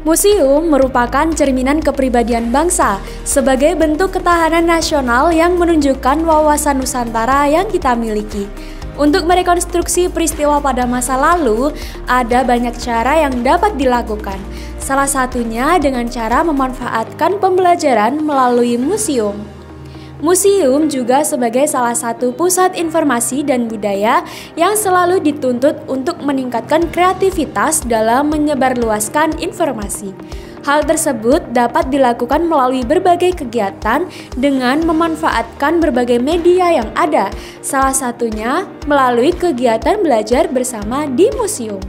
Museum merupakan cerminan kepribadian bangsa sebagai bentuk ketahanan nasional yang menunjukkan wawasan Nusantara yang kita miliki. Untuk merekonstruksi peristiwa pada masa lalu, ada banyak cara yang dapat dilakukan. Salah satunya dengan cara memanfaatkan pembelajaran melalui museum. Museum juga sebagai salah satu pusat informasi dan budaya yang selalu dituntut untuk meningkatkan kreativitas dalam menyebarluaskan informasi. Hal tersebut dapat dilakukan melalui berbagai kegiatan dengan memanfaatkan berbagai media yang ada, salah satunya melalui kegiatan belajar bersama di museum.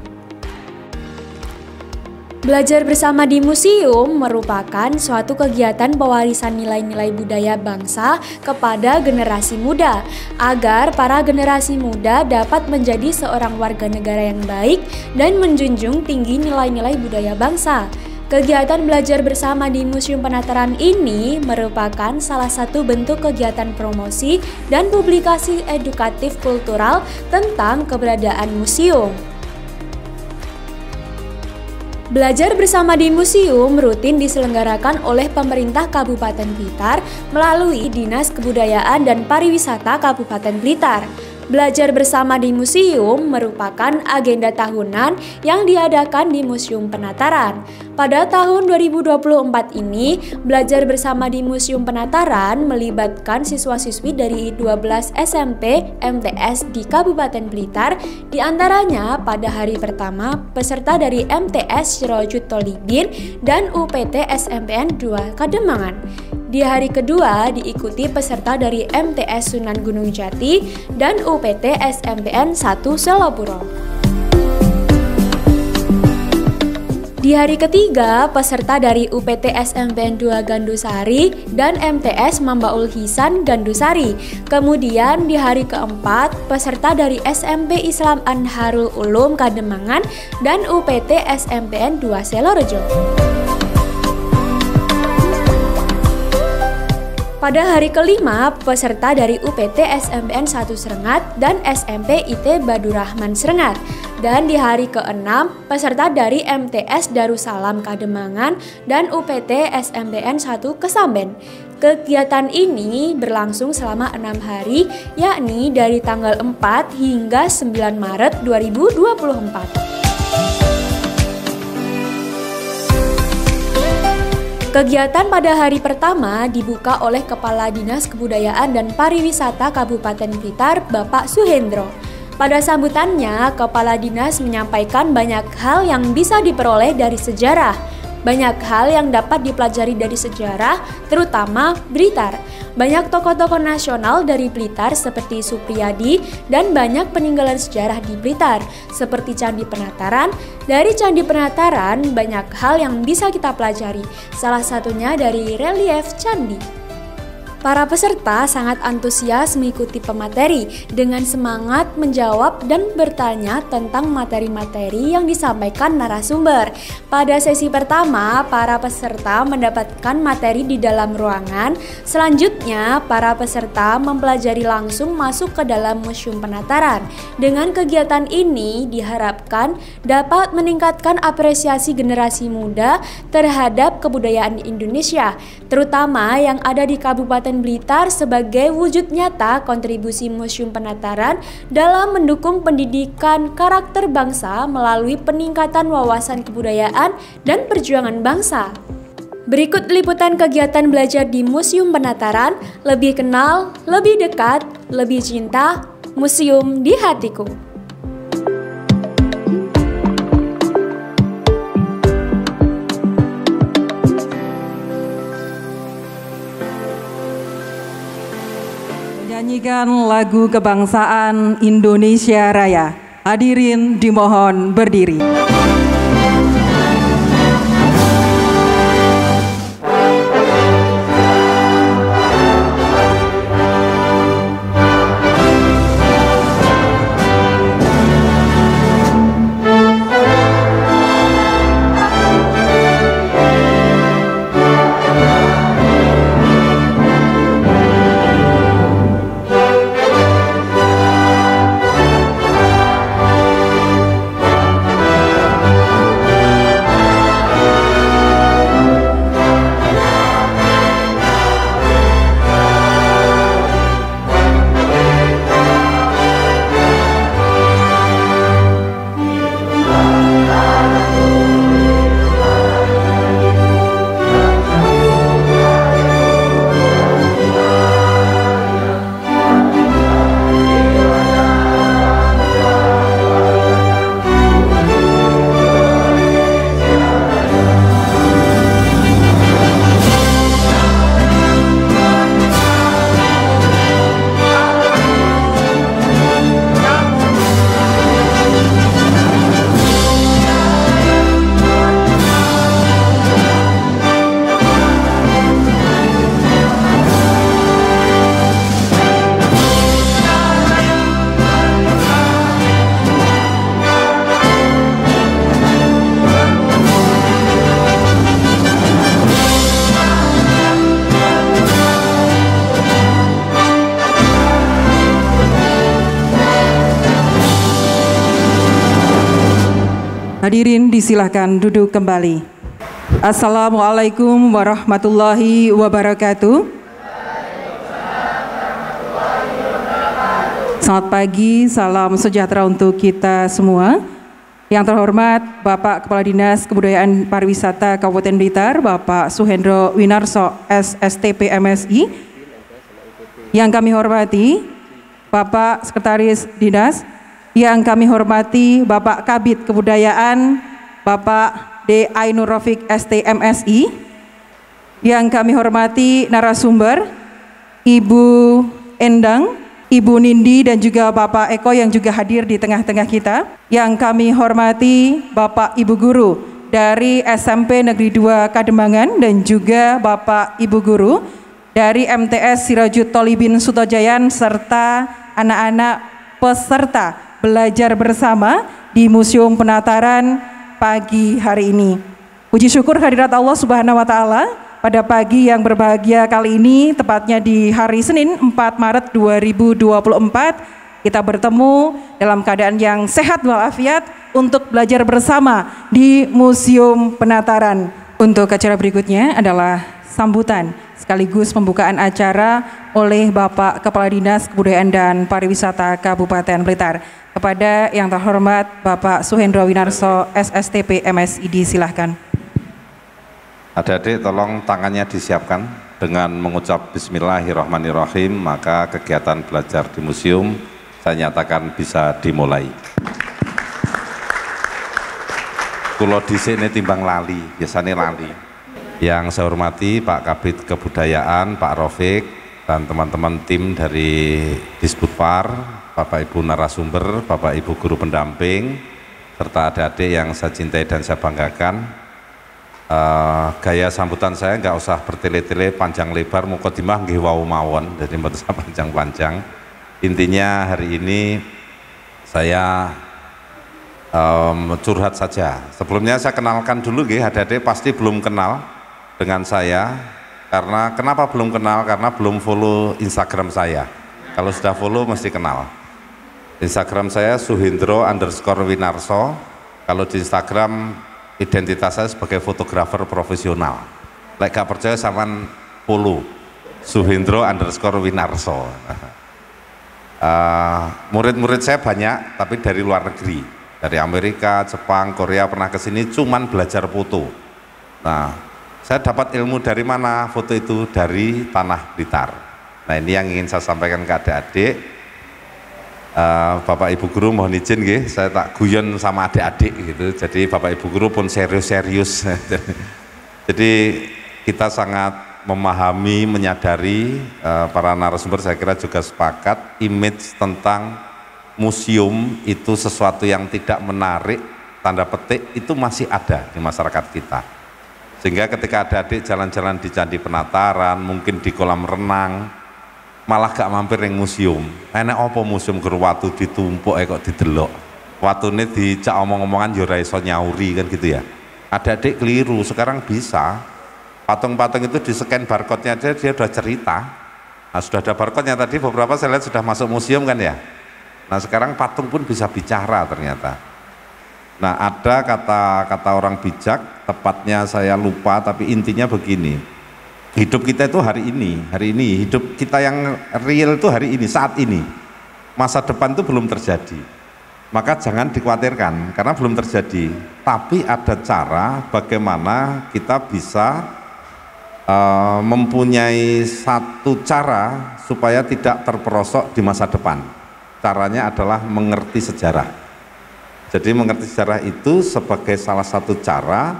Belajar bersama di museum merupakan suatu kegiatan pewarisan nilai-nilai budaya bangsa kepada generasi muda, agar para generasi muda dapat menjadi seorang warga negara yang baik dan menjunjung tinggi nilai-nilai budaya bangsa. Kegiatan belajar bersama di Museum Penataran ini merupakan salah satu bentuk kegiatan promosi dan publikasi edukatif kultural tentang keberadaan museum. Belajar bersama di museum rutin diselenggarakan oleh pemerintah Kabupaten Blitar melalui Dinas Kebudayaan dan Pariwisata Kabupaten Blitar. Belajar bersama di museum merupakan agenda tahunan yang diadakan di Museum Penataran. Pada tahun 2024 ini, belajar bersama di Museum Penataran melibatkan siswa-siswi dari 12 SMP MTS di Kabupaten Blitar. Di antaranya pada hari pertama, peserta dari MTS Syirojud Tholibin dan UPT SMPN 2 Kademangan. Di hari kedua diikuti peserta dari MTS Sunan Gunung Jati dan UPT SMPN 1 Selopuro. Di hari ketiga, peserta dari UPT SMPN 2 Gandusari dan MTS Mambaul Hisan Gandusari. Kemudian di hari keempat, peserta dari SMP Islam Anharul Ulum Kademangan dan UPT SMPN 2 Selorejo. Pada hari kelima, peserta dari UPT SMPN 1 Serengat dan SMP IT Badurrahman Serengat. Dan di hari keenam, peserta dari MTS Darussalam Kademangan dan UPT SMPN 1 Kesamben. Kegiatan ini berlangsung selama 6 hari, yakni dari tanggal 4 hingga 9 Maret 2024. Kegiatan pada hari pertama dibuka oleh Kepala Dinas Kebudayaan dan Pariwisata Kabupaten Blitar, Bapak Suhendro. Pada sambutannya, Kepala Dinas menyampaikan banyak hal yang bisa diperoleh dari sejarah. Banyak hal yang dapat dipelajari dari sejarah, terutama Blitar. Banyak tokoh-tokoh nasional dari Blitar seperti Supriyadi dan banyak peninggalan sejarah di Blitar seperti Candi Penataran. Dari Candi Penataran banyak hal yang bisa kita pelajari, salah satunya dari relief candi. Para peserta sangat antusias mengikuti pemateri dengan semangat menjawab dan bertanya tentang materi-materi yang disampaikan narasumber. Pada sesi pertama, para peserta mendapatkan materi di dalam ruangan. Selanjutnya, para peserta mempelajari langsung masuk ke dalam Museum Penataran. Dengan kegiatan ini diharapkan dapat meningkatkan apresiasi generasi muda terhadap kebudayaan Indonesia, terutama yang ada di Kabupaten Blitar sebagai wujud nyata kontribusi Museum Penataran dalam mendukung pendidikan karakter bangsa melalui peningkatan wawasan kebudayaan dan perjuangan bangsa. Berikut liputan kegiatan belajar di Museum Penataran, lebih kenal, lebih dekat, lebih cinta, museum di hatiku. Menyanyikan lagu kebangsaan Indonesia Raya. Hadirin dimohon berdiri. Hadirin disilahkan duduk kembali. Assalamualaikum warahmatullahi wabarakatuh. Selamat pagi, salam sejahtera untuk kita semua. Yang terhormat Bapak Kepala Dinas Kebudayaan Pariwisata Kabupaten Blitar, Bapak Suhendro Winarso, SSTP MSI. Yang kami hormati Bapak Sekretaris Dinas, yang kami hormati Bapak Kabid Kebudayaan, Bapak D. Ainur Rafiq STMSI, yang kami hormati narasumber Ibu Endang, Ibu Nindi, dan juga Bapak Eko yang juga hadir di tengah-tengah kita, yang kami hormati Bapak Ibu Guru dari SMP Negeri 2 Kademangan dan juga Bapak Ibu Guru dari MTS Sirajut Tolibin Sutojayan serta anak-anak peserta belajar bersama di Museum Penataran pagi hari ini. Puji syukur hadirat Allah Subhanahu wa Ta'ala, pada pagi yang berbahagia kali ini, tepatnya di hari Senin 4 Maret 2024, kita bertemu dalam keadaan yang sehat walafiat untuk belajar bersama di Museum Penataran. Untuk acara berikutnya adalah sambutan sekaligus pembukaan acara oleh Bapak Kepala Dinas Kebudayaan dan Pariwisata Kabupaten Blitar. Kepada yang terhormat Bapak Suhendro Winarso, SSTP MSI, silahkan. Adik-adik tolong tangannya disiapkan dengan mengucap Bismillahirrahmanirrahim, maka kegiatan belajar di museum saya nyatakan bisa dimulai. Kulo dhisik ne timbang lali, biasanya lali. Yang saya hormati Pak Kabid Kebudayaan, Pak Rafiq, dan teman-teman tim dari Disbudpar, Bapak Ibu narasumber, Bapak Ibu guru pendamping, serta adik-adik yang saya cintai dan saya banggakan. Gaya sambutan saya nggak usah bertele-tele panjang lebar, mukadimah nggih wau mawon, jadi nggak usah panjang-panjang. Intinya hari ini saya curhat saja. Sebelumnya saya kenalkan dulu nggih, adik-adik pasti belum kenal dengan saya. Karena kenapa belum kenal? Karena belum follow Instagram saya. Kalau sudah follow mesti kenal. Instagram saya Suhendro_Winarso. Kalau di Instagram identitas saya sebagai fotografer profesional. Like gak percaya sama follow Suhendro_Winarso. Murid-murid saya banyak, tapi dari luar negeri, dari Amerika, Jepang, Korea pernah kesini, cuman belajar foto. Nah, saya dapat ilmu dari mana? Foto itu dari tanah Blitar. Nah, ini yang ingin saya sampaikan ke adik-adik. Bapak Ibu Guru mohon izin nggih, saya tak guyon sama adik-adik gitu. Jadi Bapak Ibu Guru pun serius-serius. Jadi kita sangat memahami, menyadari, para narasumber saya kira juga sepakat, image tentang museum itu sesuatu yang tidak menarik, tanda petik, itu masih ada di masyarakat kita. Sehingga ketika adik-adik jalan-jalan di Candi Penataran, mungkin di kolam renang, malah gak mampir yang museum. Enak apa museum gerwatu ditumpuk kok didelok. Watune dicak omong-omongan yo ora iso nyauri kan gitu ya. Adik-adik keliru, sekarang bisa. Patung-patung itu di scan barcode-nya aja dia udah cerita. Nah, sudah ada barcode-nya tadi beberapa saya lihat sudah masuk museum kan ya. Nah, sekarang patung pun bisa bicara ternyata. Nah, ada kata orang bijak, tepatnya saya lupa tapi intinya begini. Hidup kita itu hari ini, hidup kita yang real itu hari ini, saat ini. Masa depan itu belum terjadi. Maka jangan dikhawatirkan karena belum terjadi. Tapi ada cara bagaimana kita bisa mempunyai satu cara supaya tidak terperosok di masa depan. Caranya adalah mengerti sejarah. Jadi mengerti sejarah itu sebagai salah satu cara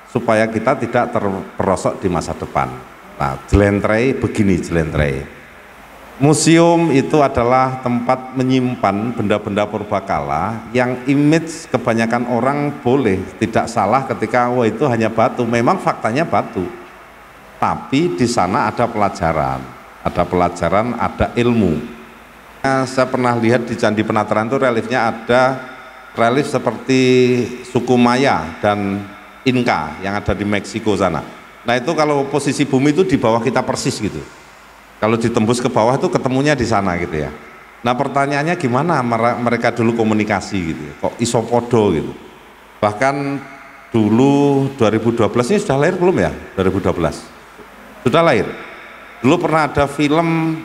supaya kita tidak terperosok di masa depan. Nah, jelentrei begini jelentrei. Museum itu adalah tempat menyimpan benda-benda purbakala yang image kebanyakan orang boleh tidak salah ketika wah itu hanya batu. Memang faktanya batu. Tapi di sana ada pelajaran, ada ilmu. Nah, saya pernah lihat di Candi Penataran itu reliefnya ada relief seperti suku Maya dan Inka yang ada di Meksiko sana. Nah itu kalau posisi bumi itu di bawah kita persis gitu. Kalau ditembus ke bawah itu ketemunya di sana gitu ya. Nah pertanyaannya gimana mereka dulu komunikasi gitu, kok isopodo gitu. Bahkan dulu 2012 ini sudah lahir belum ya? 2012 sudah lahir. Dulu pernah ada film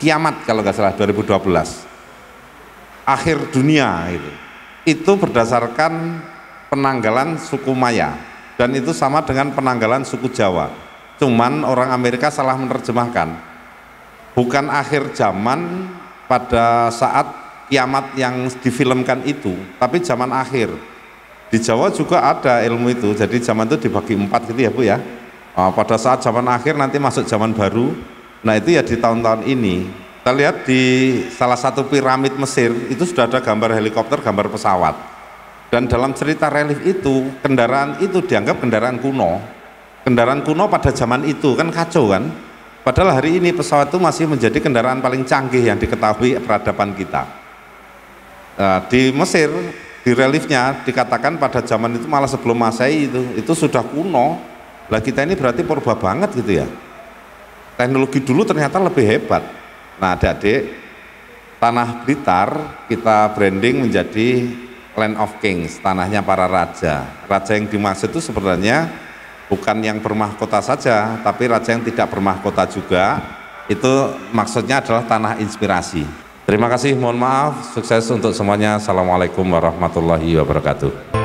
Kiamat kalau nggak salah 2012, akhir dunia itu berdasarkan penanggalan suku Maya, dan itu sama dengan penanggalan suku Jawa, cuman orang Amerika salah menerjemahkan, bukan akhir zaman pada saat kiamat yang difilmkan itu, tapi zaman akhir. Di Jawa juga ada ilmu itu, jadi zaman itu dibagi 4 gitu ya Bu ya. Pada saat zaman akhir nanti masuk zaman baru. Nah itu ya di tahun-tahun ini. Kita lihat di salah satu piramid Mesir itu sudah ada gambar helikopter, gambar pesawat. Dan dalam cerita relief itu, kendaraan itu dianggap kendaraan kuno. Kendaraan kuno pada zaman itu kan kacau kan. Padahal hari ini pesawat itu masih menjadi kendaraan paling canggih yang diketahui peradaban kita. Di Mesir, di reliefnya dikatakan pada zaman itu malah sebelum Masehi itu sudah kuno. Lah kita ini berarti purba banget gitu ya. Teknologi dulu ternyata lebih hebat. Nah adik-adik, tanah Blitar kita branding menjadi Land of Kings, tanahnya para raja. Raja yang dimaksud itu sebenarnya bukan yang bermahkota saja, tapi raja yang tidak bermahkota juga. Itu maksudnya adalah tanah inspirasi. Terima kasih, mohon maaf, sukses untuk semuanya. Assalamualaikum warahmatullahi wabarakatuh.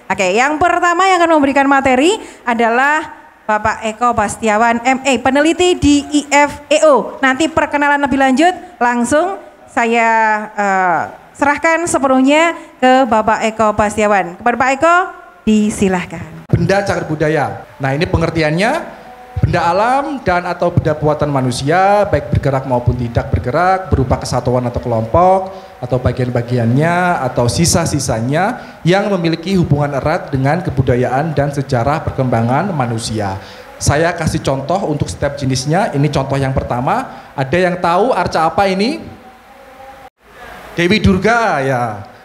Oke, yang pertama yang akan memberikan materi adalah Bapak Eko Bastiawan MA, peneliti di IFEO. Nanti perkenalan lebih lanjut langsung saya serahkan sepenuhnya ke Bapak Eko Bastiawan. Kepada Pak Eko, disilahkan. Benda cagar budaya. Nah ini pengertiannya, benda alam dan atau benda buatan manusia, baik bergerak maupun tidak bergerak, berupa kesatuan atau kelompok, atau bagian-bagiannya, atau sisa-sisanya yang memiliki hubungan erat dengan kebudayaan dan sejarah perkembangan manusia. Saya kasih contoh untuk setiap jenisnya. Ini contoh yang pertama. Ada yang tahu arca apa ini? Dewi Durga ya.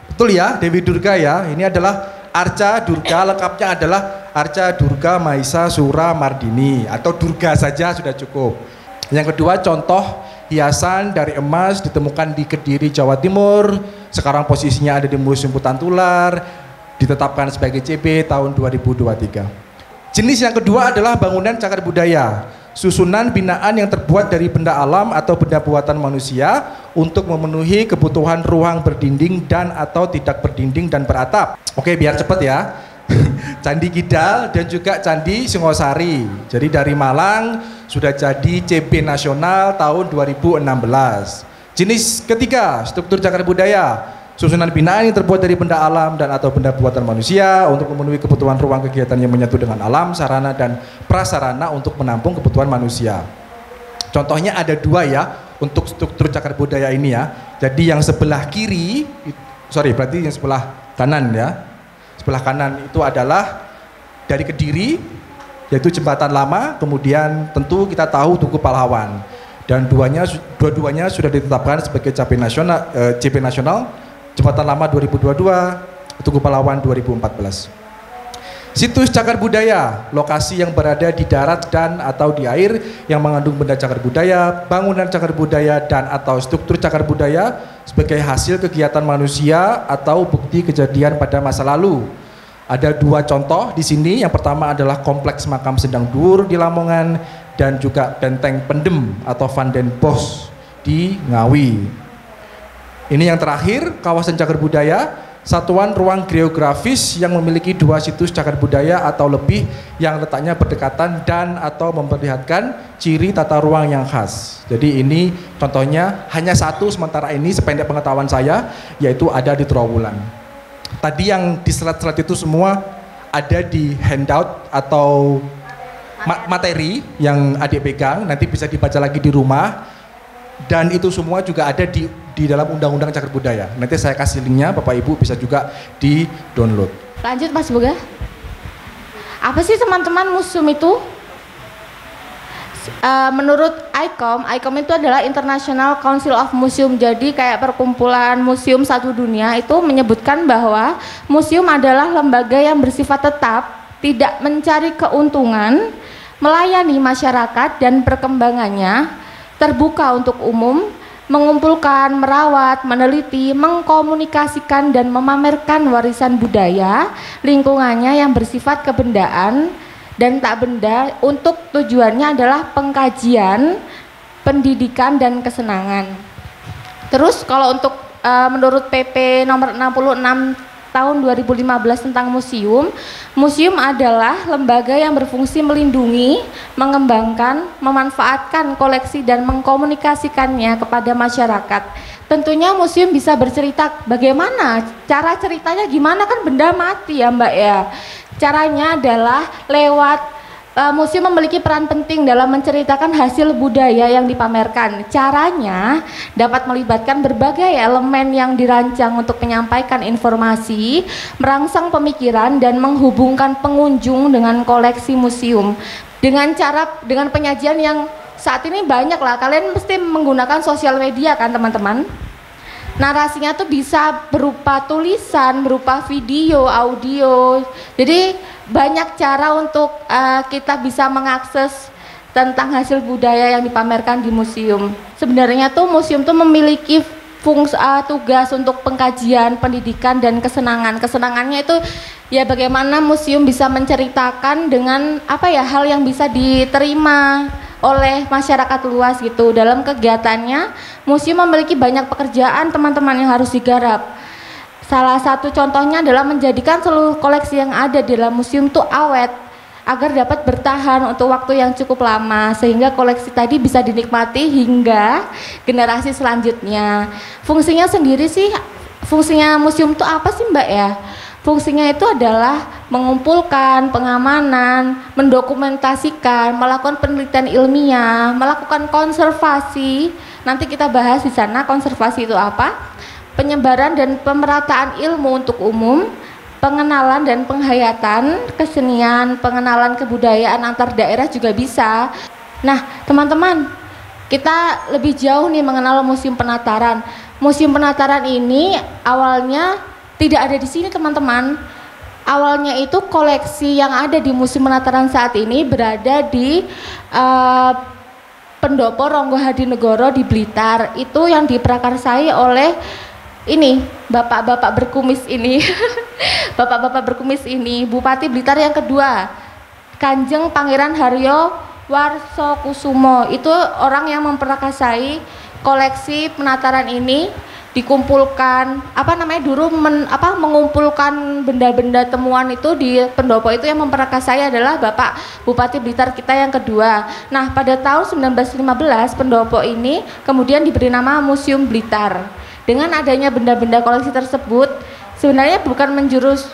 Betul ya, Dewi Durga ya. Ini adalah arca Durga, lengkapnya adalah arca Durga Maisa Sura Mardini, atau Durga saja sudah cukup. Yang kedua, contoh hiasan dari emas ditemukan di Kediri, Jawa Timur. Sekarang posisinya ada di Museum Hutan Tular, ditetapkan sebagai CB tahun 2023. Jenis yang kedua adalah bangunan cagar budaya, susunan binaan yang terbuat dari benda alam atau benda buatan manusia untuk memenuhi kebutuhan ruang berdinding dan atau tidak berdinding dan beratap. Oke, biar cepet ya. Candi Kidal dan juga Candi Singosari. Jadi dari Malang sudah jadi CB nasional tahun 2016. Jenis ketiga, struktur cagar budaya, susunan binaan yang terbuat dari benda alam dan atau benda buatan manusia untuk memenuhi kebutuhan ruang kegiatan yang menyatu dengan alam, sarana dan prasarana untuk menampung kebutuhan manusia. Contohnya ada dua ya untuk struktur cagar budaya ini ya. Jadi yang sebelah kiri, berarti yang sebelah kanan ya. Sebelah kanan itu adalah dari Kediri, yaitu Jembatan Lama, kemudian tentu kita tahu Tugu Pahlawan. Dan dua-duanya sudah ditetapkan sebagai CB nasional, Jembatan Lama 2022, Tugu Pahlawan 2014. Situs cagar budaya, lokasi yang berada di darat dan atau di air yang mengandung benda cagar budaya, bangunan cagar budaya dan atau struktur cagar budaya sebagai hasil kegiatan manusia atau bukti kejadian pada masa lalu. Ada dua contoh di sini. Yang pertama adalah Kompleks Makam Sendang Dur di Lamongan dan juga Benteng Pendem atau Van den Bosch di Ngawi. Ini yang terakhir, kawasan cagar budaya, satuan ruang geografis yang memiliki dua situs cagar budaya atau lebih yang letaknya berdekatan dan atau memperlihatkan ciri tata ruang yang khas. Jadi ini contohnya hanya satu sementara ini sependek pengetahuan saya, yaitu ada di Trowulan. Tadi yang di slide-slide itu semua ada di handout atau materi yang adik pegang, nanti bisa dibaca lagi di rumah. Dan itu semua juga ada di dalam Undang-Undang Cagar Budaya. Nanti saya kasih linknya, Bapak Ibu bisa juga di-download. Lanjut Mas Boga. Apa sih teman-teman museum itu? Menurut ICOM itu adalah International Council of Museum. Jadi kayak perkumpulan museum satu dunia itu menyebutkan bahwa museum adalah lembaga yang bersifat tetap, tidak mencari keuntungan, melayani masyarakat dan perkembangannya, terbuka untuk umum, mengumpulkan, merawat, meneliti, mengkomunikasikan dan memamerkan warisan budaya lingkungannya yang bersifat kebendaan dan tak benda untuk tujuannya adalah pengkajian, pendidikan dan kesenangan. Terus kalau untuk menurut PP nomor 66 tahun 2015 tentang museum, museum adalah lembaga yang berfungsi melindungi, mengembangkan, memanfaatkan koleksi dan mengkomunikasikannya kepada masyarakat. Tentunya museum bisa bercerita bagaimana, cara ceritanya gimana, kan benda mati ya Mbak ya. Caranya adalah lewat museum memiliki peran penting dalam menceritakan hasil budaya yang dipamerkan. Caranya dapat melibatkan berbagai elemen yang dirancang untuk menyampaikan informasi, merangsang pemikiran dan menghubungkan pengunjung dengan koleksi museum. Dengan penyajian yang saat ini banyak lah, kalian mesti menggunakan sosial media kan teman-teman. Narasinya tuh bisa berupa tulisan, berupa video, audio. Jadi banyak cara untuk kita bisa mengakses tentang hasil budaya yang dipamerkan di museum. Sebenarnya tuh museum tuh memiliki tugas untuk pengkajian, pendidikan dan kesenangan. Kesenangannya itu ya bagaimana museum bisa menceritakan dengan hal yang bisa diterima oleh masyarakat luas gitu. Dalam kegiatannya, museum memiliki banyak pekerjaan teman-teman yang harus digarap. Salah satu contohnya adalah menjadikan seluruh koleksi yang ada di dalam museum itu awet agar dapat bertahan untuk waktu yang cukup lama sehingga koleksi tadi bisa dinikmati hingga generasi selanjutnya. Fungsinya sendiri sih, fungsinya museum itu apa sih Mbak ya? Fungsinya itu adalah mengumpulkan, pengamanan, mendokumentasikan, melakukan penelitian ilmiah, melakukan konservasi. Nanti kita bahas di sana konservasi itu apa? Penyebaran dan pemerataan ilmu untuk umum, pengenalan dan penghayatan kesenian, pengenalan kebudayaan antar daerah juga bisa. Nah, teman-teman, kita lebih jauh nih mengenal Museum Penataran. Museum Penataran ini awalnya tidak ada di sini teman-teman. Awalnya itu koleksi yang ada di Museum Penataran saat ini berada di Pendopo Ronggo Hadinegoro di Blitar. Itu yang diprakarsai oleh ini bapak-bapak berkumis ini. Bapak-bapak berkumis ini Bupati Blitar yang kedua, Kanjeng Pangeran Haryo Warsokusumo. Itu orang yang memprakarsai koleksi Penataran ini. Dikumpulkan mengumpulkan benda-benda temuan itu di pendopo itu. Yang memprakarsai adalah Bapak Bupati Blitar kita yang kedua. Nah, pada tahun 1915 pendopo ini kemudian diberi nama Museum Blitar. Dengan adanya benda-benda koleksi tersebut sebenarnya bukan menjurus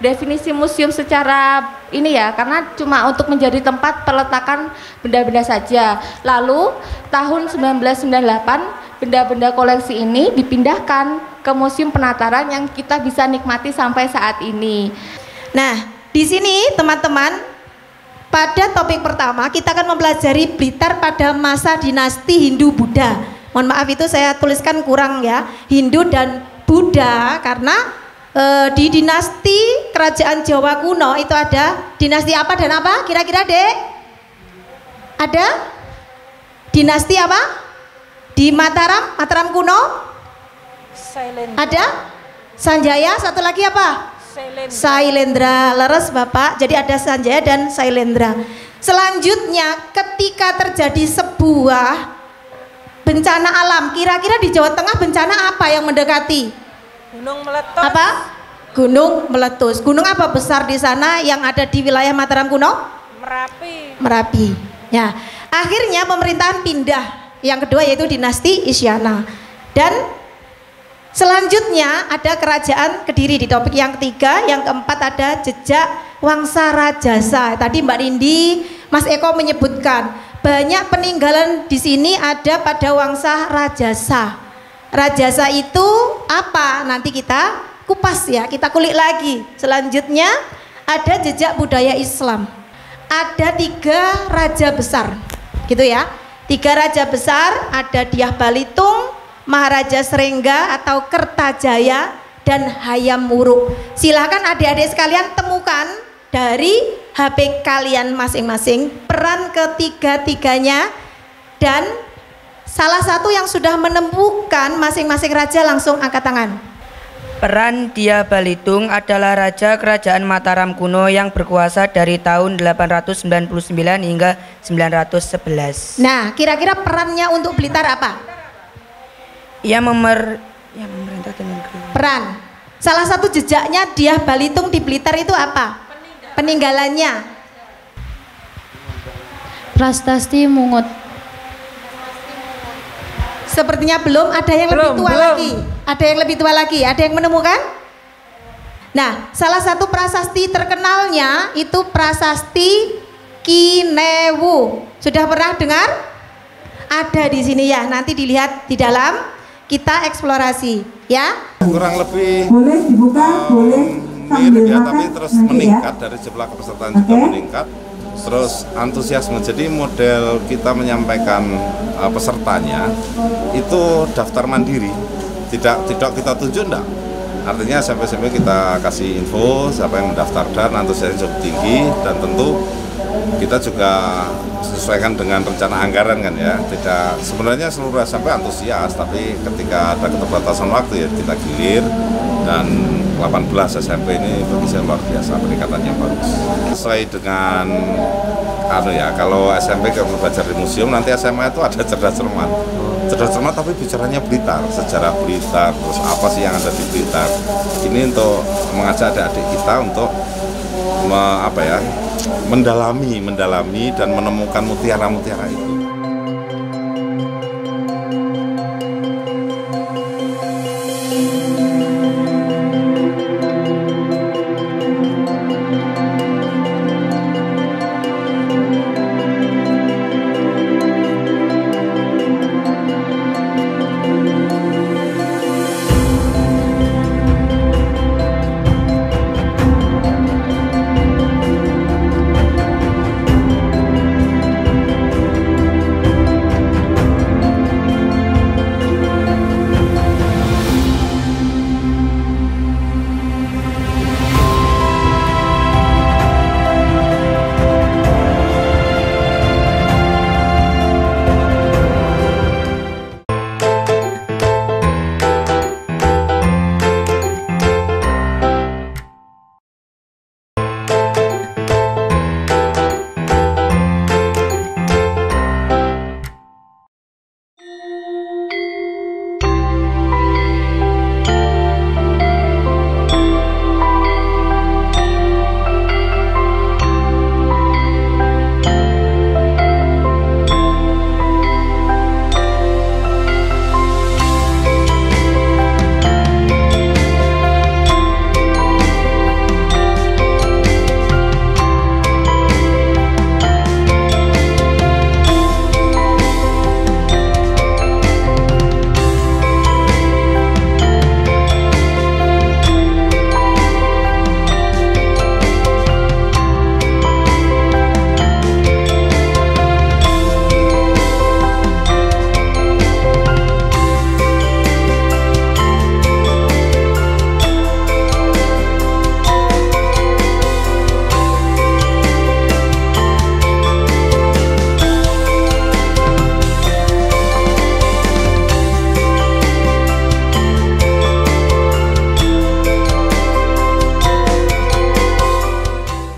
definisi museum secara ini ya, karena cuma untuk menjadi tempat peletakan benda-benda saja. Lalu tahun 1998 benda-benda koleksi ini dipindahkan ke Museum Penataran yang kita bisa nikmati sampai saat ini. Nah, di sini teman-teman, pada topik pertama kita akan mempelajari Blitar pada masa dinasti Hindu-Buddha. Mohon maaf itu saya tuliskan kurang ya, Hindu dan Buddha, karena di dinasti kerajaan Jawa kuno itu ada dinasti apa dan apa? Kira-kira Dek? Ada? Dinasti apa? Di Mataram kuno? Ada? Sanjaya, satu lagi apa? Sailendra. Leres Bapak. Jadi ada Sanjaya dan Sailendra. Selanjutnya ketika terjadi sebuah bencana alam, kira-kira di Jawa Tengah bencana apa yang mendekati? Gunung meletus. Apa? Gunung meletus. Gunung apa besar di sana yang ada di wilayah Mataram kuno? Merapi. Ya. Akhirnya pemerintahan pindah. Yang kedua yaitu dinasti Isyana. Dan selanjutnya ada kerajaan Kediri di topik yang ketiga. Yang keempat ada jejak Wangsa Rajasa. Tadi Mbak Nindi, Mas Eko menyebutkan banyak peninggalan di sini ada pada Wangsa Rajasa. Rajasa itu apa? Nanti kita kupas ya, kita kulik lagi. Selanjutnya ada jejak budaya Islam. Ada 3 raja besar, gitu ya. 3 raja besar, ada Dyah Balitung, Maharaja Srengga atau Kertajaya, dan Hayam Wuruk. Silahkan adik-adik sekalian temukan dari HP kalian masing-masing, peran ketiga-tiganya, dan salah satu yang sudah menemukan masing-masing raja langsung angkat tangan. Peran Dia Balitung adalah raja kerajaan Mataram kuno yang berkuasa dari tahun 899 hingga 911. Nah, kira-kira perannya untuk Blitar apa? Ia memerintah dengan Peran. Salah satu jejaknya Dia Balitung di Blitar itu apa? Peninggalannya. Prastasti Mungut. Sepertinya belum, ada yang lebih tua lagi. Ada yang lebih tua lagi, ada yang menemukan? Nah, salah satu prasasti terkenalnya itu prasasti Kinewu. Sudah pernah dengar? Ada di sini ya, nanti dilihat di dalam, kita eksplorasi ya. Kurang lebih boleh dibuka, boleh mirip ya, tapi terus meningkat dari jumlah kepesertaan juga meningkat. Terus antusiasme, jadi model kita menyampaikan pesertanya itu daftar mandiri, tidak kita tunjuk enggak. Artinya SMP kita kasih info siapa yang mendaftar dan antusiasnya cukup tinggi, dan tentu kita juga sesuaikan dengan rencana anggaran kan ya. Tidak, sebenarnya seluruh SMP antusias, tapi ketika ada keterbatasan waktu ya kita gilir, dan 18 SMP ini bagi saya luar biasa peningkatannya bagus. Sesuai dengan kalau SMP kalau belajar di museum, nanti SMA itu ada cerdas cermat. Cerdas cermat tapi bicaranya Blitar, sejarah Blitar, terus apa sih yang ada di Blitar. Ini untuk mengajak adik-adik kita untuk mendalami dan menemukan mutiara-mutiara itu.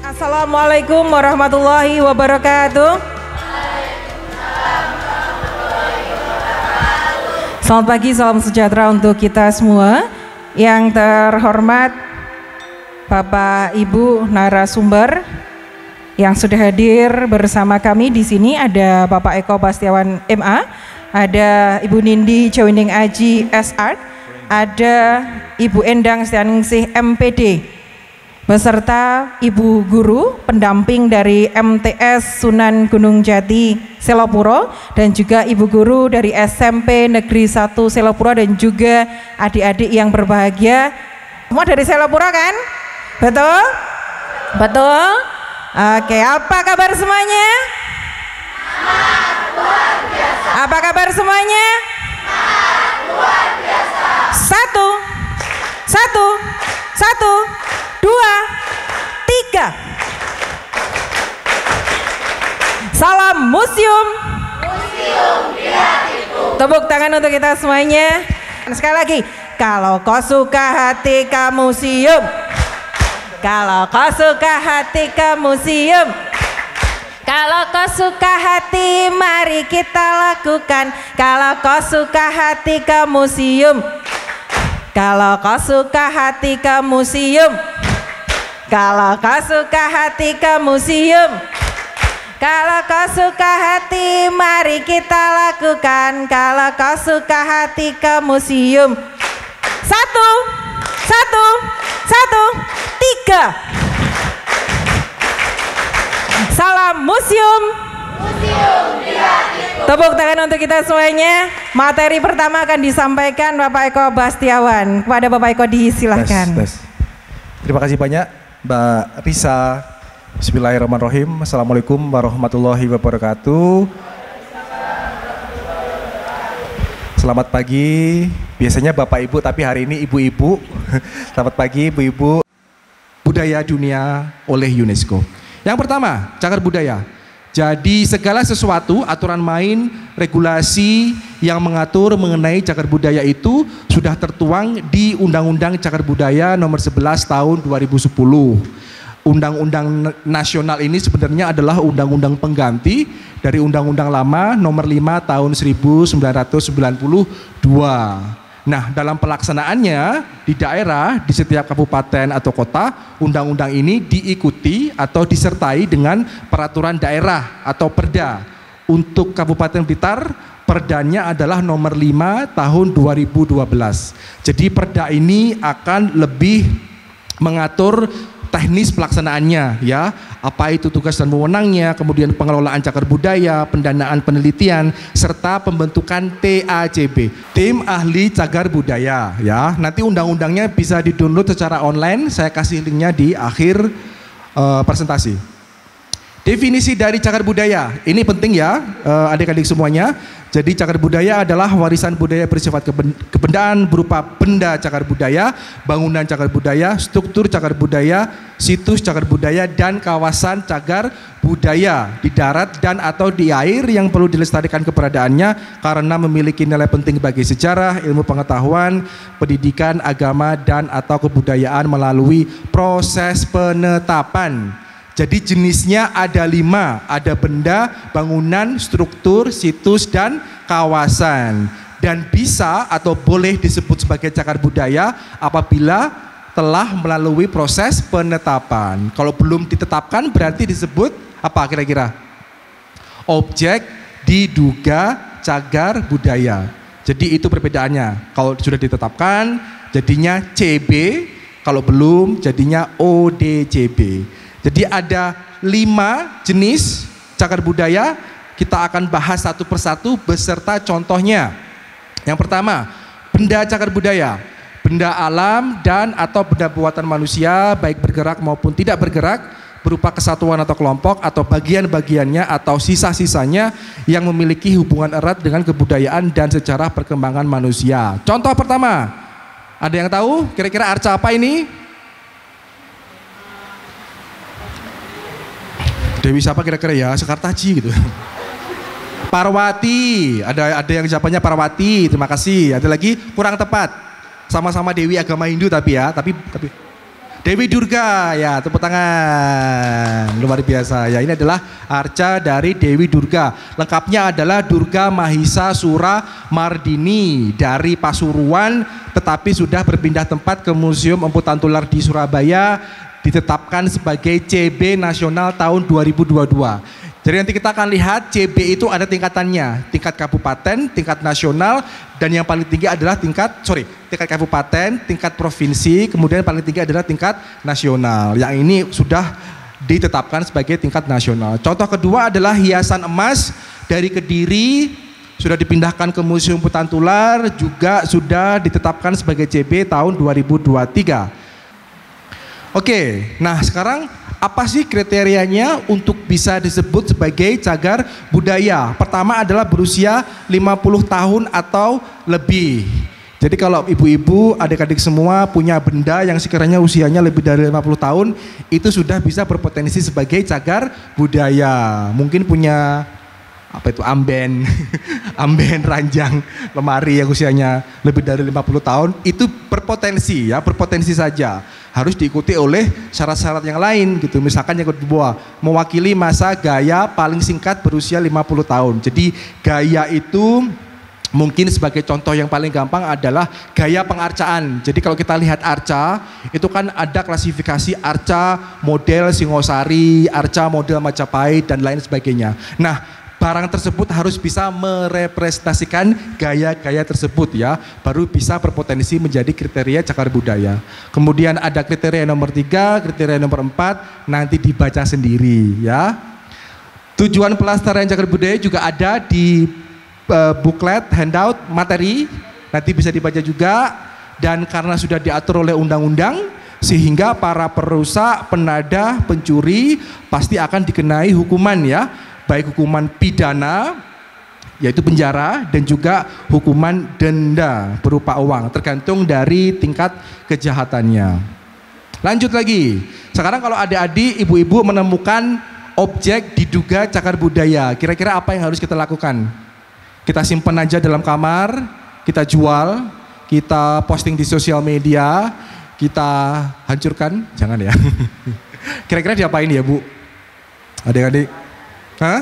Assalamualaikum warahmatullahi wabarakatuh. Selamat pagi, salam sejahtera untuk kita semua. Yang terhormat Bapak Ibu narasumber yang sudah hadir bersama kami di sini, ada Bapak Eko Bastiawan MA, ada Ibu Nindi Cewining Aji SR, ada Ibu Endang Setianingsih MPD, beserta Ibu Guru pendamping dari MTS Sunan Gunung Jati Selopuro, dan juga Ibu Guru dari SMP Negeri 1 Selopuro, dan juga adik-adik yang berbahagia. Semua dari Selopuro kan? Betul? Betul? Oke, apa kabar semuanya? Luar biasa. Apa kabar semuanya? Luar biasa. Satu, 2, 3. Salam museum. Museum Kreatifku. Tepuk tangan untuk kita semuanya. Sekali lagi, kalau kau suka hati ke museum. Kalau kau suka hati ke museum. Kalau kau suka hati, mari kita lakukan. Kalau kau suka hati ke museum. Kalau kau suka hati ke museum. Kalau kau suka hati ke museum. Kalau kau suka hati, mari kita lakukan. Kalau kau suka hati ke museum. 1, 3. Salam museum. Museum Kreatifku. Tepuk tangan untuk kita semuanya. Materi pertama akan disampaikan Bapak Eko Bastiawan. Kepada Bapak Eko disilahkan. Terima kasih banyak Mbak Risa. Bismillahirrahmanirrahim. Assalamualaikum warahmatullahi wabarakatuh. Selamat pagi. Biasanya Bapak Ibu tapi hari ini Ibu-Ibu. Selamat pagi Ibu-Ibu. Budaya dunia oleh UNESCO. Yang pertama, cagar budaya. Jadi segala sesuatu, aturan main, regulasi yang mengatur mengenai cagar budaya itu sudah tertuang di Undang-Undang Cagar Budaya nomor 11 tahun 2010. Undang-undang nasional ini sebenarnya adalah undang-undang pengganti dari Undang-Undang lama nomor 5 tahun 1992. Nah, dalam pelaksanaannya di daerah, di setiap kabupaten atau kota, undang-undang ini diikuti atau disertai dengan peraturan daerah atau perda. Untuk Kabupaten Blitar, perdanya adalah nomor 5 tahun 2012. Jadi perda ini akan lebih mengatur teknis pelaksanaannya, ya, apa itu tugas dan wewenangnya, kemudian pengelolaan cagar budaya, pendanaan penelitian, serta pembentukan TACB, tim ahli cagar budaya, ya. Nanti undang-undangnya bisa di-download secara online, saya kasih linknya di akhir presentasi. Definisi dari cagar budaya, ini penting ya adik-adik semuanya. Jadi cagar budaya adalah warisan budaya bersifat kebendaan berupa benda cagar budaya, bangunan cagar budaya, struktur cagar budaya, situs cagar budaya, dan kawasan cagar budaya di darat dan atau di air yang perlu dilestarikan keberadaannya karena memiliki nilai penting bagi sejarah, ilmu pengetahuan, pendidikan, agama, dan atau kebudayaan melalui proses penetapan. Jadi jenisnya ada 5, ada benda, bangunan, struktur, situs, dan kawasan. Dan bisa atau boleh disebut sebagai cagar budaya apabila telah melalui proses penetapan. Kalau belum ditetapkan berarti disebut apa kira-kira? Objek diduga cagar budaya. Jadi itu perbedaannya. Kalau sudah ditetapkan jadinya CB, kalau belum jadinya ODCB. Jadi ada 5 jenis cagar budaya, kita akan bahas satu persatu beserta contohnya. Yang pertama, benda cagar budaya, benda alam dan atau benda buatan manusia baik bergerak maupun tidak bergerak berupa kesatuan atau kelompok atau bagian-bagiannya atau sisa-sisanya yang memiliki hubungan erat dengan kebudayaan dan sejarah perkembangan manusia. Contoh pertama, ada yang tahu kira-kira arca apa ini? Dewi siapa kira-kira ya? Sekartaji gitu. Parwati, ada yang jawabannya Parwati, terima kasih. Ada lagi kurang tepat. Sama-sama Dewi agama Hindu tapi Dewi Durga, ya tepuk tangan. Luar biasa. Ya ini adalah arca dari Dewi Durga. Lengkapnya adalah Durga Mahisa Sura Mardini dari Pasuruan, tetapi sudah berpindah tempat ke Museum Empu Tantular di Surabaya, ditetapkan sebagai CB nasional tahun 2022. Jadi nanti kita akan lihat CB itu ada tingkatannya, tingkat kabupaten, tingkat nasional, dan yang paling tinggi adalah tingkat kabupaten, tingkat provinsi, kemudian paling tinggi adalah tingkat nasional. Yang ini sudah ditetapkan sebagai tingkat nasional. Contoh kedua adalah hiasan emas dari Kediri, sudah dipindahkan ke Museum Empu Tantular, juga sudah ditetapkan sebagai CB tahun 2023. Oke, nah sekarang apa sih kriterianya untuk bisa disebut sebagai cagar budaya? Pertama adalah berusia 50 tahun atau lebih. Jadi kalau ibu-ibu, adik-adik semua punya benda yang sekiranya usianya lebih dari 50 tahun, itu sudah bisa berpotensi sebagai cagar budaya. Mungkin punya apa itu amben, amben, ranjang, lemari yang usianya lebih dari 50 tahun itu berpotensi ya, berpotensi saja. Harus diikuti oleh syarat-syarat yang lain gitu. Misalkan yang kedua, mewakili masa gaya paling singkat berusia 50 tahun. Jadi gaya itu mungkin sebagai contoh yang paling gampang adalah gaya pengarcaan. Jadi kalau kita lihat arca, itu kan ada klasifikasi arca model Singosari, arca model Majapahit dan lain sebagainya. Nah, barang tersebut harus bisa merepresentasikan gaya-gaya tersebut ya, baru bisa berpotensi menjadi kriteria cagar budaya. Kemudian ada kriteria nomor 3, kriteria nomor 4, nanti dibaca sendiri ya. Tujuan pelestarian cagar budaya juga ada di booklet, handout, materi, nanti bisa dibaca juga. Dan karena sudah diatur oleh undang-undang, sehingga para perusak, penadah, pencuri pasti akan dikenai hukuman ya, baik hukuman pidana yaitu penjara dan juga hukuman denda berupa uang, tergantung dari tingkat kejahatannya. Lanjut lagi, sekarang kalau adik-adik, ibu-ibu menemukan objek diduga cagar budaya, kira-kira apa yang harus kita lakukan? Kita simpan aja dalam kamar, kita jual, kita posting di sosial media, kita hancurkan? Jangan ya. Kira-kira diapain ya Bu? Adik-adik? Hah?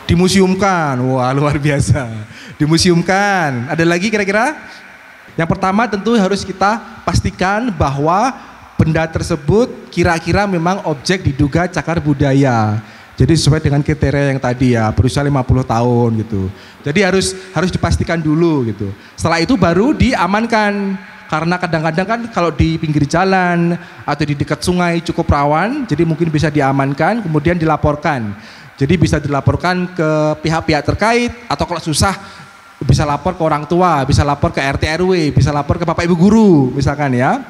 Dimuseumkan. Wah, luar biasa. Dimuseumkan. Ada lagi kira-kira? Yang pertama tentu harus kita pastikan bahwa benda tersebut kira-kira memang objek diduga cagar budaya. Jadi sesuai dengan kriteria yang tadi ya, berusia 50 tahun gitu. Jadi harus dipastikan dulu gitu. Setelah itu baru diamankan. Karena kadang-kadang kan kalau di pinggir jalan atau di dekat sungai cukup rawan, jadi mungkin bisa diamankan kemudian dilaporkan. Jadi bisa dilaporkan ke pihak-pihak terkait, atau kalau susah bisa lapor ke orang tua, bisa lapor ke RT RW, bisa lapor ke Bapak Ibu guru misalkan ya.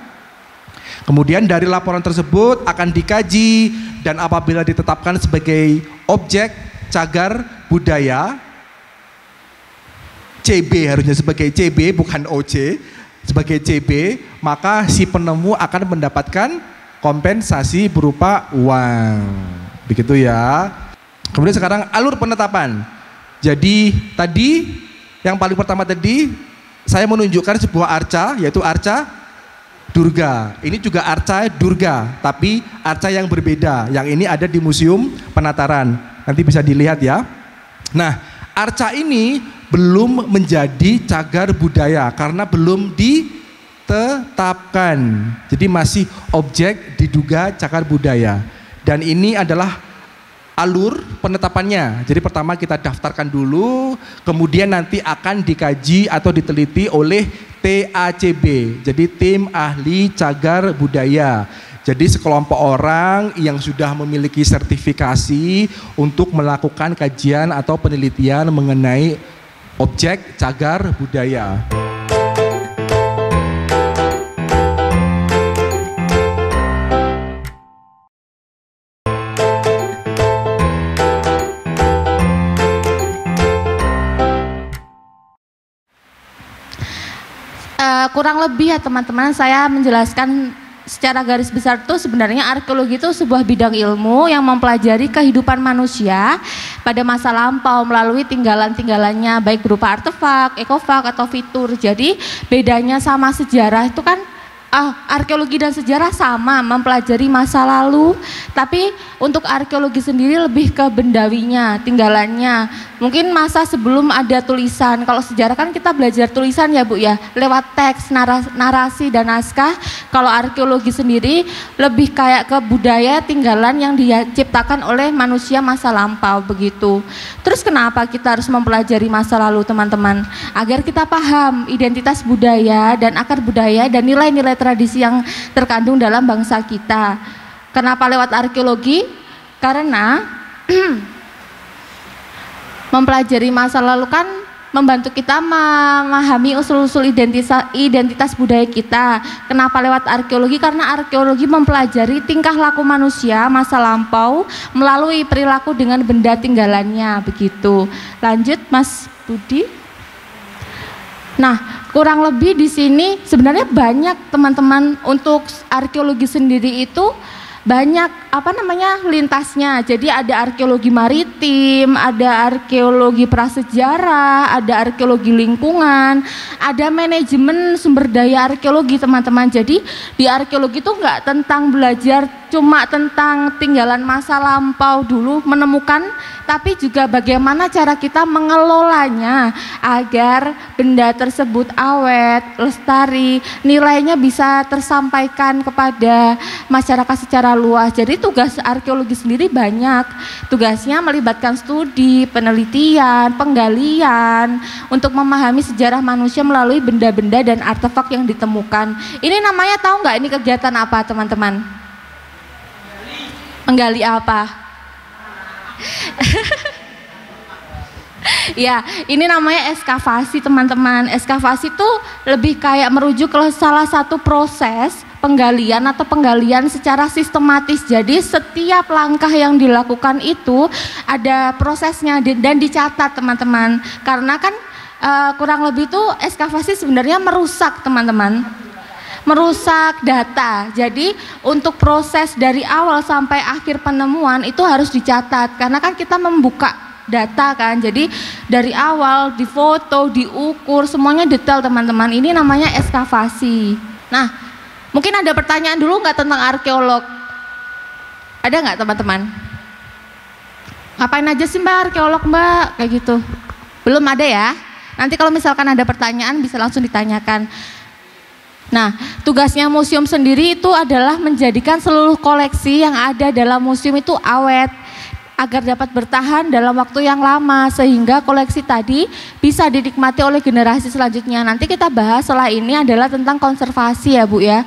Kemudian dari laporan tersebut akan dikaji, dan apabila ditetapkan sebagai objek cagar budaya, CB harusnya sebagai CB bukan OC, sebagai CB, maka si penemu akan mendapatkan kompensasi berupa uang. Begitu ya. Kemudian sekarang alur penetapan. Jadi tadi yang paling pertama tadi saya menunjukkan sebuah arca, yaitu arca Durga. Ini juga arca Durga, tapi arca yang berbeda. Yang ini ada di Museum Penataran. Nanti bisa dilihat ya. Nah, arca ini belum menjadi cagar budaya karena belum ditetapkan. Jadi masih objek diduga cagar budaya. Dan ini adalah alur penetapannya. Jadi pertama kita daftarkan dulu, kemudian nanti akan dikaji atau diteliti oleh TACB. Jadi tim ahli cagar budaya. Jadi sekelompok orang yang sudah memiliki sertifikasi untuk melakukan kajian atau penelitian mengenai objek cagar budaya. Kurang lebih ya teman-teman, saya menjelaskan secara garis besar tuh sebenarnya arkeologi itu sebuah bidang ilmu yang mempelajari kehidupan manusia pada masa lampau melalui tinggalan-tinggalannya, baik berupa artefak, ekofak atau fitur. Jadi bedanya sama sejarah itu kan arkeologi dan sejarah sama, mempelajari masa lalu, tapi untuk arkeologi sendiri lebih ke bendawinya, tinggalannya. Mungkin masa sebelum ada tulisan. Kalau sejarah kan kita belajar tulisan ya Bu ya, lewat teks, narasi dan naskah. Kalau arkeologi sendiri lebih kayak ke budaya tinggalan yang diciptakan oleh manusia masa lampau begitu. Terus kenapa kita harus mempelajari masa lalu teman-teman? Agar kita paham identitas budaya dan akar budaya dan nilai-nilai tradisi yang terkandung dalam bangsa kita. Kenapa lewat arkeologi? Karena mempelajari masa lalu kan membantu kita memahami usul-usul identitas budaya kita. Kenapa lewat arkeologi? Karena arkeologi mempelajari tingkah laku manusia masa lampau melalui perilaku dengan benda tinggalannya begitu. Lanjut Mas Budi. Nah, kurang lebih di sini sebenarnya banyak teman-teman untuk arkeologi sendiri itu banyak lintasnya. Jadi ada arkeologi maritim, ada arkeologi prasejarah, ada arkeologi lingkungan, ada manajemen sumber daya arkeologi teman-teman. Jadi di arkeologi itu nggak tentang belajar cuma tentang tinggalan masa lampau dulu menemukan, tapi juga bagaimana cara kita mengelolanya agar benda tersebut awet, lestari, nilainya bisa tersampaikan kepada masyarakat secara luas. Jadi tugas arkeologi sendiri banyak. Tugasnya melibatkan studi, penelitian, penggalian untuk memahami sejarah manusia melalui benda-benda dan artefak yang ditemukan. Ini namanya tahu nggak ini kegiatan apa teman-teman? Menggali apa? Ya, ini namanya ekskavasi teman-teman. Ekskavasi itu lebih kayak merujuk ke salah satu proses penggalian atau penggalian secara sistematis. Jadi setiap langkah yang dilakukan itu ada prosesnya dan dicatat teman-teman. Karena kan kurang lebih itu ekskavasi sebenarnya merusak teman-teman. Merusak data. Jadi untuk proses dari awal sampai akhir penemuan itu harus dicatat. Karena kan kita membuka data kan, jadi dari awal difoto, diukur, semuanya detail teman-teman. Ini namanya ekskavasi. Nah, mungkin ada pertanyaan dulu nggak tentang arkeolog? Ada nggak teman-teman? Ngapain aja sih mbak arkeolog mbak? Kayak gitu. Belum ada ya? Nanti kalau misalkan ada pertanyaan bisa langsung ditanyakan. Nah, tugasnya museum sendiri itu adalah menjadikan seluruh koleksi yang ada dalam museum itu awet, agar dapat bertahan dalam waktu yang lama sehingga koleksi tadi bisa dinikmati oleh generasi selanjutnya. Nanti kita bahas setelah ini adalah tentang konservasi ya Bu ya.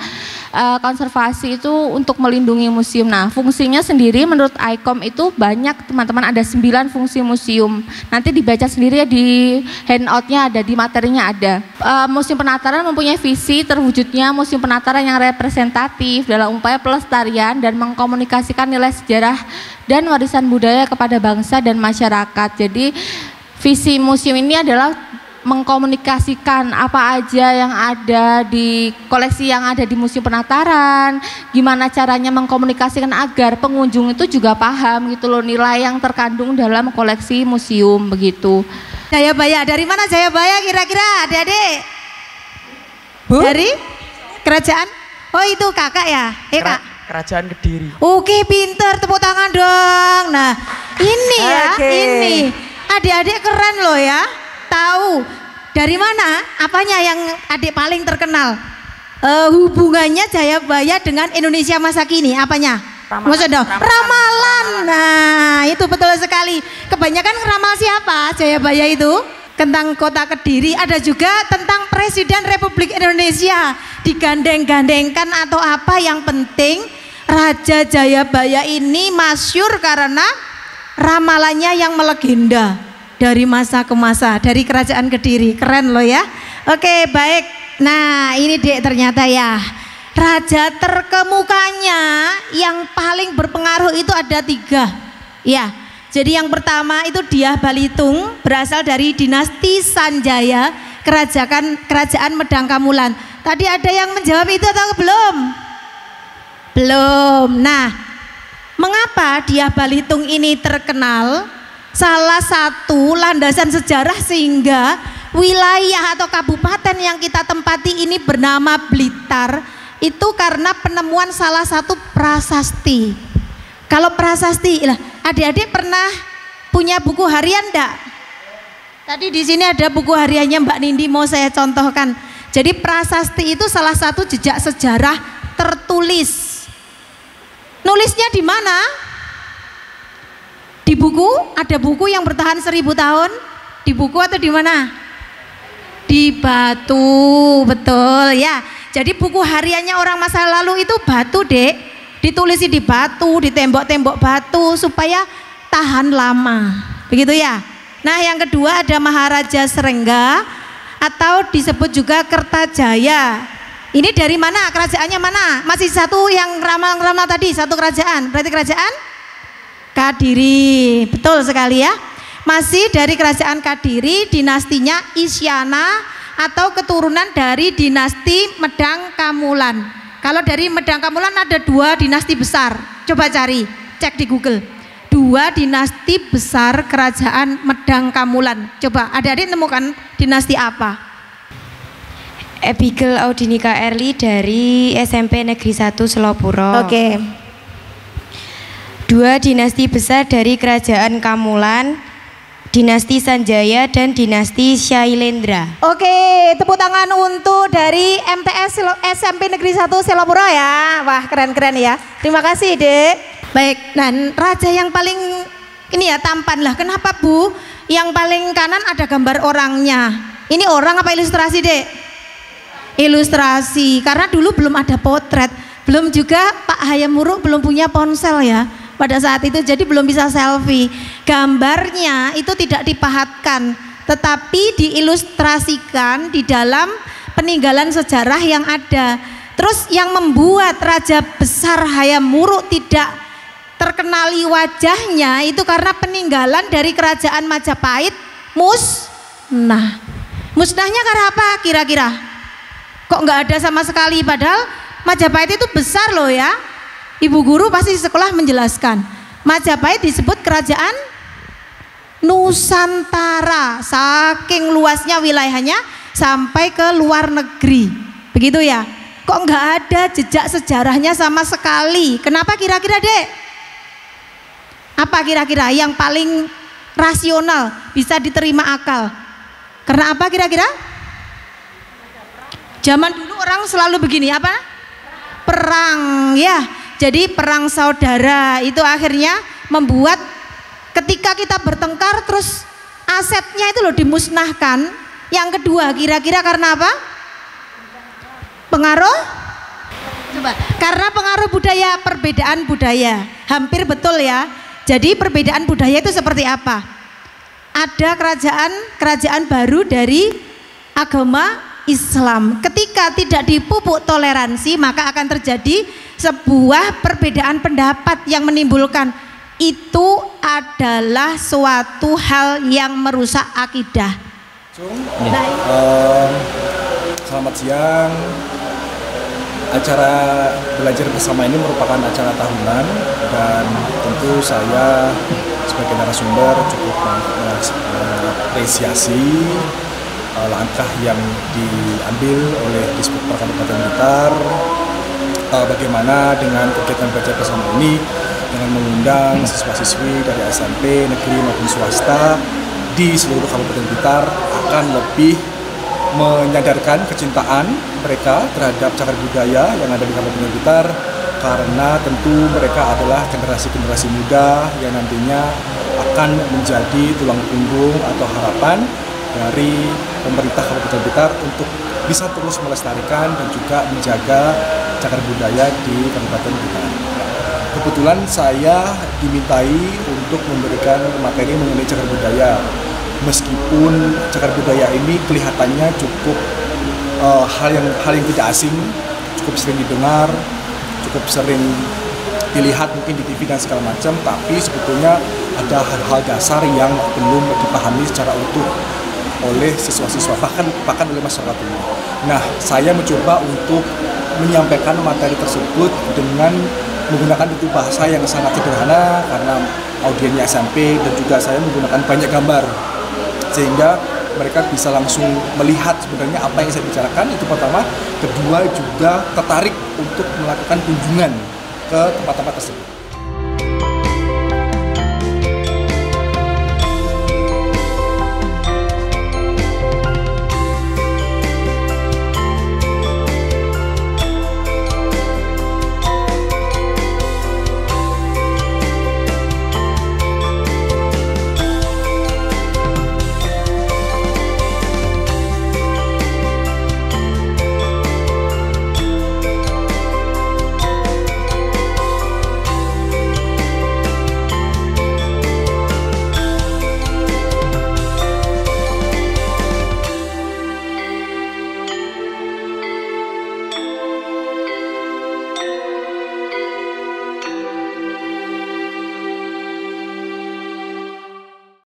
Konservasi itu untuk melindungi museum. Nah, fungsinya sendiri menurut ICOM itu banyak teman-teman, ada 9 fungsi museum. Nanti dibaca sendiri ya di handoutnya ada, di materinya ada. Museum Penataran mempunyai visi terwujudnya museum penataran yang representatif dalam upaya pelestarian dan mengkomunikasikan nilai sejarah dan warisan budaya kepada bangsa dan masyarakat. Jadi visi museum ini adalah mengkomunikasikan apa aja yang ada di koleksi yang ada di Museum Penataran, gimana caranya mengkomunikasikan agar pengunjung itu juga paham gitu loh nilai yang terkandung dalam koleksi museum begitu. Jayabaya, dari mana Jayabaya kira-kira adik-adik? Bu? Dari kerajaan? Oh itu kakak ya? Kak? Kerajaan Kediri. Oke, pinter, tepuk tangan dong. Nah ini ya, ini adik-adik keren loh ya. Tahu dari mana? Apanya yang adik paling terkenal? Hubungannya Jayabaya dengan Indonesia masa kini. Apanya? Ramalan. Nah itu betul sekali. Kebanyakan ramal siapa Jayabaya itu? Tentang kota Kediri. Ada juga tentang Presiden Republik Indonesia. Digandeng-gandengkan atau apa, yang penting Raja Jayabaya ini masyhur karena ramalannya yang melegenda. Dari masa ke masa, dari kerajaan Kediri. Keren loh ya. Oke baik. Nah ini dek ternyata ya, raja terkemukanya yang paling berpengaruh itu ada 3 ya. Jadi yang pertama itu Dyah Balitung, berasal dari dinasti Sanjaya, kerajaan Medang Kamulan. Tadi ada yang menjawab itu atau belum? Belum. Nah mengapa Dyah Balitung ini terkenal? Salah satu landasan sejarah sehingga wilayah atau kabupaten yang kita tempati ini bernama Blitar itu karena penemuan salah satu prasasti. Kalau prasasti, adik-adik pernah punya buku harian enggak? Tadi di sini ada buku hariannya Mbak Nindi, mau saya contohkan. Jadi prasasti itu salah satu jejak sejarah tertulis. Nulisnya di mana? Di buku, ada buku yang bertahan 1000 tahun. Di buku atau di mana? Di batu, betul ya. Jadi buku hariannya orang masa lalu itu batu dek. Ditulis di batu, di tembok-tembok batu supaya tahan lama. Begitu ya. Nah yang kedua ada Maharaja Srengga atau disebut juga Kertajaya. Ini dari mana? Kerajaannya mana? Masih satu yang ramal-ramal tadi, satu kerajaan. Berarti kerajaan Kadiri, betul sekali ya. Masih dari kerajaan Kadiri, dinastinya Isyana atau keturunan dari dinasti Medang Kamulan. Kalau dari Medang Kamulan ada 2 dinasti besar, Coba cari, cek di Google. 2 dinasti besar kerajaan Medang Kamulan. Coba adik-adik temukan dinasti apa? Abigail Audinika Erli dari SMP Negeri 1 Selopuro. Oke. 2 dinasti besar dari kerajaan Kamulan, dinasti Sanjaya dan dinasti Shailendra. Oke, tepuk tangan untuk dari MTS SMP Negeri 1 Selopuro ya. Wah, keren-keren ya. Terima kasih, Dek. Baik, nah raja yang paling ini ya tampan lah. Kenapa Bu? Yang paling kanan ada gambar orangnya. Ini orang apa ilustrasi, Dek? Ilustrasi, karena dulu belum ada potret. Belum juga Pak Hayam Wuruk belum punya ponsel ya pada saat itu, jadi belum bisa selfie. Gambarnya itu tidak dipahatkan, tetapi diilustrasikan di dalam peninggalan sejarah yang ada. Terus yang membuat Raja Besar Hayam Wuruk tidak terkenali wajahnya itu karena peninggalan dari kerajaan Majapahit musnah. Musnahnya karena apa kira-kira? Kok nggak ada sama sekali, padahal Majapahit itu besar loh ya. Ibu guru pasti di sekolah menjelaskan. Majapahit disebut kerajaan Nusantara, saking luasnya wilayahnya sampai ke luar negeri. Begitu ya. Kok nggak ada jejak sejarahnya sama sekali? Kenapa kira-kira, Dek? Apa kira-kira yang paling rasional, bisa diterima akal? Karena apa kira-kira? Zaman dulu orang selalu begini, apa? Perang ya. Jadi perang saudara itu akhirnya membuat ketika kita bertengkar terus asetnya itu loh dimusnahkan. Yang kedua kira-kira karena apa? Pengaruh? Coba, karena pengaruh budaya, perbedaan budaya. Hampir betul ya. Jadi perbedaan budaya itu seperti apa? Ada kerajaan baru dari agama Islam. Ketika tidak dipupuk toleransi, maka akan terjadi sebuah perbedaan pendapat yang menimbulkan itu adalah suatu hal yang merusak akidah. Selamat siang. Acara belajar bersama ini merupakan acara tahunan dan tentu saya sebagai narasumber cukup mengapresiasi langkah yang diambil oleh Disbudper Kabupaten Blitar bagaimana dengan kegiatan belajar bersama ini dengan mengundang siswa-siswi dari SMP, negeri maupun swasta di seluruh Kabupaten Blitar akan lebih menyadarkan kecintaan mereka terhadap cagar budaya yang ada di Kabupaten Blitar, karena tentu mereka adalah generasi-generasi muda yang nantinya akan menjadi tulang punggung atau harapan dari pemerintah Kabupaten Blitar untuk bisa terus melestarikan dan juga menjaga cagar budaya di Kabupaten Blitar. Kebetulan saya dimintai untuk memberikan materi mengenai cagar budaya. Meskipun cagar budaya ini kelihatannya cukup hal yang tidak asing, cukup sering didengar, cukup sering dilihat mungkin di TV dan segala macam, tapi sebetulnya ada hal-hal dasar yang belum dipahami secara utuh oleh siswa-siswa bahkan oleh masyarakat umum. Nah, saya mencoba untuk menyampaikan materi tersebut dengan menggunakan itu bahasa yang sangat sederhana karena audiensnya SMP, dan juga saya menggunakan banyak gambar sehingga mereka bisa langsung melihat sebenarnya apa yang saya bicarakan. Itu pertama. Kedua, juga tertarik untuk melakukan kunjungan ke tempat-tempat tersebut.